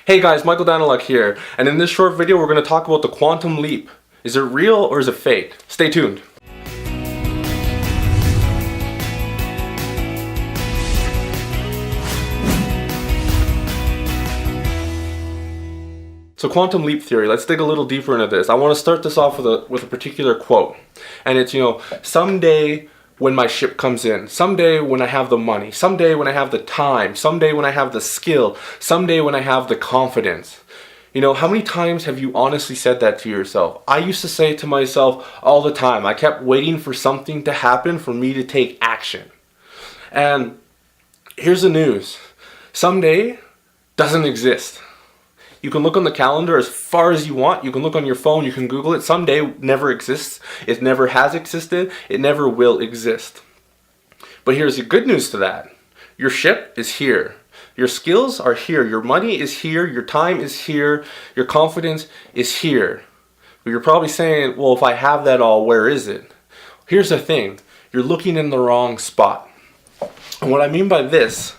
Hey guys, Michael Danyluk here, and in this short video we're going to talk about the quantum leap. Is it real or is it fake? Stay tuned. So quantum leap theory, let's dig a little deeper into this. I want to start this off with a particular quote. And it's, someday when my ship comes in, someday when I have the money, someday when I have the time, someday when I have the skill, someday when I have the confidence. How many times have you honestly said that to yourself? I used to say it to myself all the time. I kept waiting for something to happen for me to take action. And here's the news. Someday doesn't exist. You can look on the calendar as far as you want. You can look on your phone. You can Google it. Someday never exists. It never has existed. It never will exist. But here's the good news to that. Your ship is here. Your skills are here. Your money is here. Your time is here. Your confidence is here. But you're probably saying, well, if I have that all, where is it? Here's the thing. You're looking in the wrong spot. And what I mean by this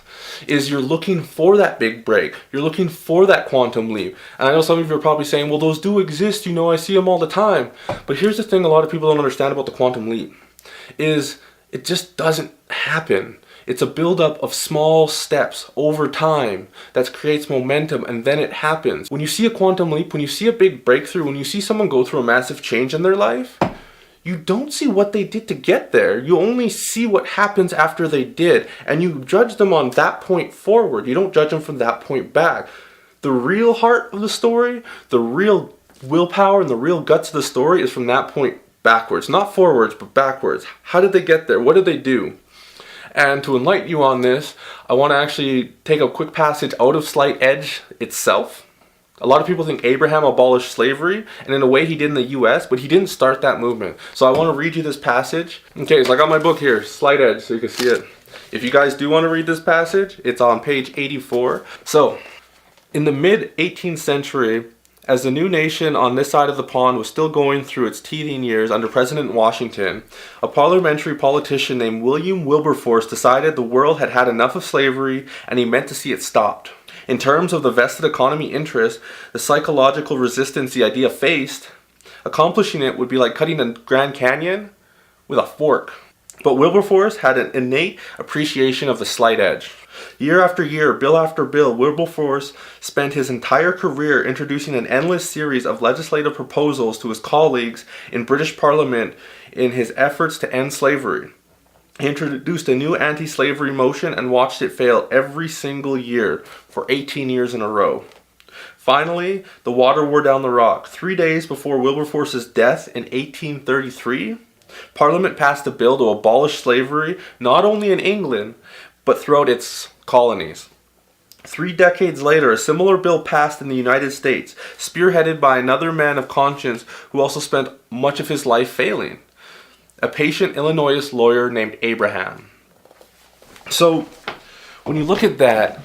is you're looking for that big break. You're looking for that quantum leap. And I know some of you are probably saying, well, those do exist. I see them all the time. But here's the thing a lot of people don't understand about the quantum leap is it just doesn't happen. It's a buildup of small steps over time that creates momentum, and then it happens. When you see a quantum leap, when you see a big breakthrough, when you see someone go through a massive change in their life, you don't see what they did to get there. You only see what happens after they did. And you judge them on that point forward. You don't judge them from that point back. The real heart of the story, the real willpower and the real guts of the story is from that point backwards. Not forwards, but backwards. How did they get there? What did they do? And to enlighten you on this, I want to actually take a quick passage out of Slight Edge itself. A lot of people think Abraham abolished slavery, and in a way he did in the US, but he didn't start that movement. So I want to read you this passage. Okay, so I got my book here, Slight Edge, so you can see it. If you guys do want to read this passage, it's on page 84. So, in the mid-18th century, as the new nation on this side of the pond was still going through its teething years under President Washington, a parliamentary politician named William Wilberforce decided the world had had enough of slavery and he meant to see it stopped. In terms of the vested economy interest, the psychological resistance the idea faced, accomplishing it would be like cutting the Grand Canyon with a fork. But Wilberforce had an innate appreciation of the slight edge. Year after year, bill after bill, Wilberforce spent his entire career introducing an endless series of legislative proposals to his colleagues in British Parliament in his efforts to end slavery. He introduced a new anti-slavery motion and watched it fail every single year for 18 years in a row. Finally, the water wore down the rock. 3 days before Wilberforce's death in 1833, Parliament passed a bill to abolish slavery not only in England, but throughout its colonies. 3 decades later, a similar bill passed in the United States, spearheaded by another man of conscience who also spent much of his life failing. A patient Illinois lawyer named Abraham. So, when you look at that,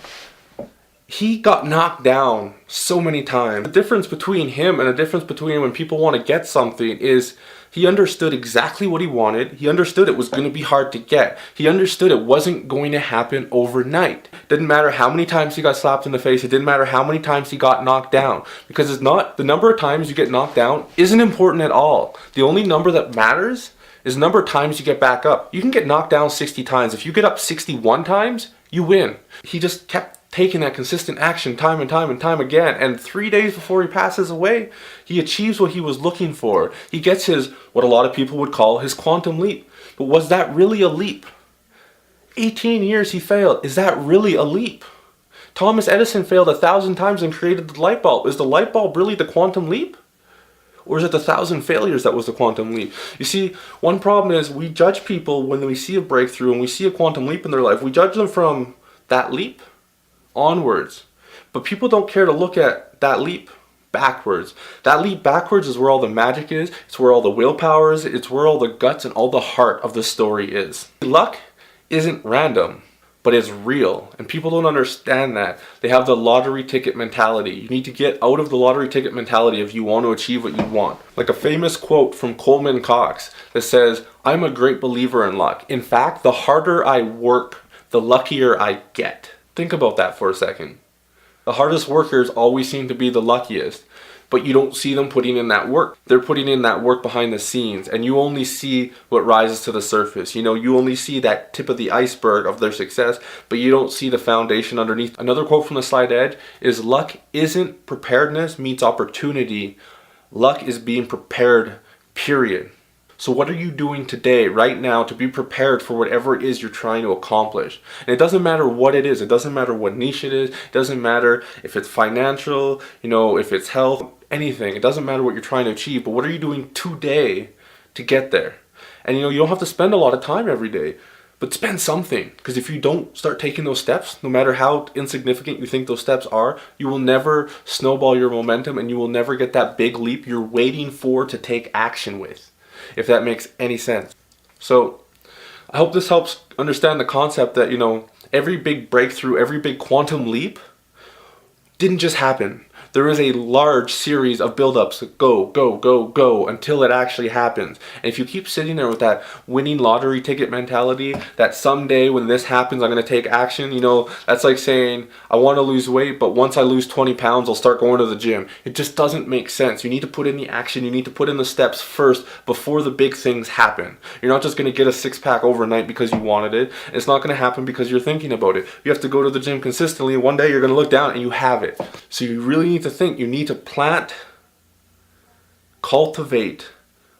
he got knocked down so many times. The difference between him and the difference between when people want to get something is he understood exactly what he wanted. He understood it was going to be hard to get. He understood it wasn't going to happen overnight. Didn't matter how many times he got slapped in the face. It didn't matter how many times he got knocked down. Because it's not, the number of times you get knocked down isn't important at all. The only number that matters is the number of times you get back up. You can get knocked down 60 times. If you get up 61 times, you win. He just kept taking that consistent action time and time and time again. And 3 days before he passes away, he achieves what he was looking for. He gets his, what a lot of people would call his quantum leap. But was that really a leap? 18 years he failed. Is that really a leap? Thomas Edison failed 1,000 times and created the light bulb. Is the light bulb really the quantum leap? Or is it the 1,000 failures that was the quantum leap? You see, one problem is we judge people when we see a breakthrough and we see a quantum leap in their life. We judge them from that leap onwards. But people don't care to look at that leap backwards. That leap backwards is where all the magic is. It's where all the willpower is. It's where all the guts and all the heart of the story is. Luck isn't random, but it's real. And people don't understand that. They have the lottery ticket mentality. You need to get out of the lottery ticket mentality if you want to achieve what you want. Like a famous quote from Coleman Cox that says, "I'm a great believer in luck. In fact, the harder I work, the luckier I get." Think about that for a second. The hardest workers always seem to be the luckiest, but you don't see them putting in that work. They're putting in that work behind the scenes, and you only see what rises to the surface. You know, you only see that tip of the iceberg of their success, but you don't see the foundation underneath. Another quote from The Slight Edge is, luck isn't preparedness meets opportunity. Luck is being prepared, period. So what are you doing today, right now, to be prepared for whatever it is you're trying to accomplish? And it doesn't matter what it is. It doesn't matter what niche it is. It doesn't matter if it's financial, you know, if it's health, anything. It doesn't matter what you're trying to achieve, but what are you doing today to get there? And you know, you don't have to spend a lot of time every day, but spend something. Because if you don't start taking those steps, no matter how insignificant you think those steps are, you will never snowball your momentum, and you will never get that big leap you're waiting for to take action with, if that makes any sense. So I hope this helps understand the concept that, you know, every big breakthrough, every big quantum leap didn't just happen. There is a large series of build-ups that go until it actually happens. And if you keep sitting there with that winning lottery ticket mentality, that someday when this happens I'm going to take action, you know, that's like saying I want to lose weight, but once I lose 20 pounds I'll start going to the gym. It just doesn't make sense. You need to put in the action, you need to put in the steps first before the big things happen. You're not just going to get a six-pack overnight because you wanted it. It's not going to happen because you're thinking about it. You have to go to the gym consistently, and one day you're going to look down and you have it. So you really need to think. You need to plant, cultivate,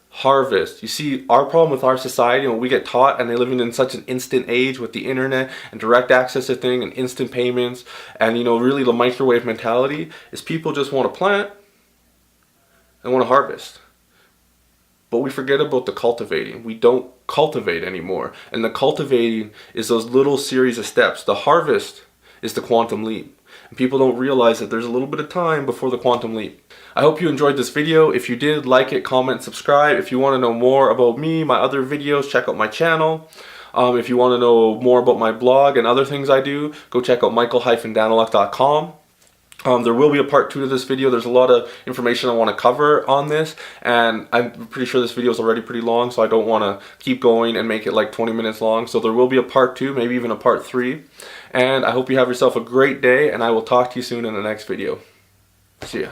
harvest. You see, our problem with our society, when we get taught, and they're living in such an instant age with the internet and direct access to things and instant payments and, you know, really the microwave mentality, is people just want to plant and want to harvest. But we forget about the cultivating. We don't cultivate anymore. And the cultivating is those little series of steps. The harvest is the quantum leap. And people don't realize that there's a little bit of time before the quantum leap. I hope you enjoyed this video. If you did, like it, comment, subscribe. If you want to know more about me, my other videos, check out my channel. If you want to know more about my blog and other things I do, go check out michael-danyluk.com. There will be a part 2 to this video. There's a lot of information I want to cover on this, and I'm pretty sure this video is already pretty long, so I don't want to keep going and make it like 20 minutes long. So there will be a part 2, maybe even a part 3. And I hope you have yourself a great day, and I will talk to you soon in the next video. See ya.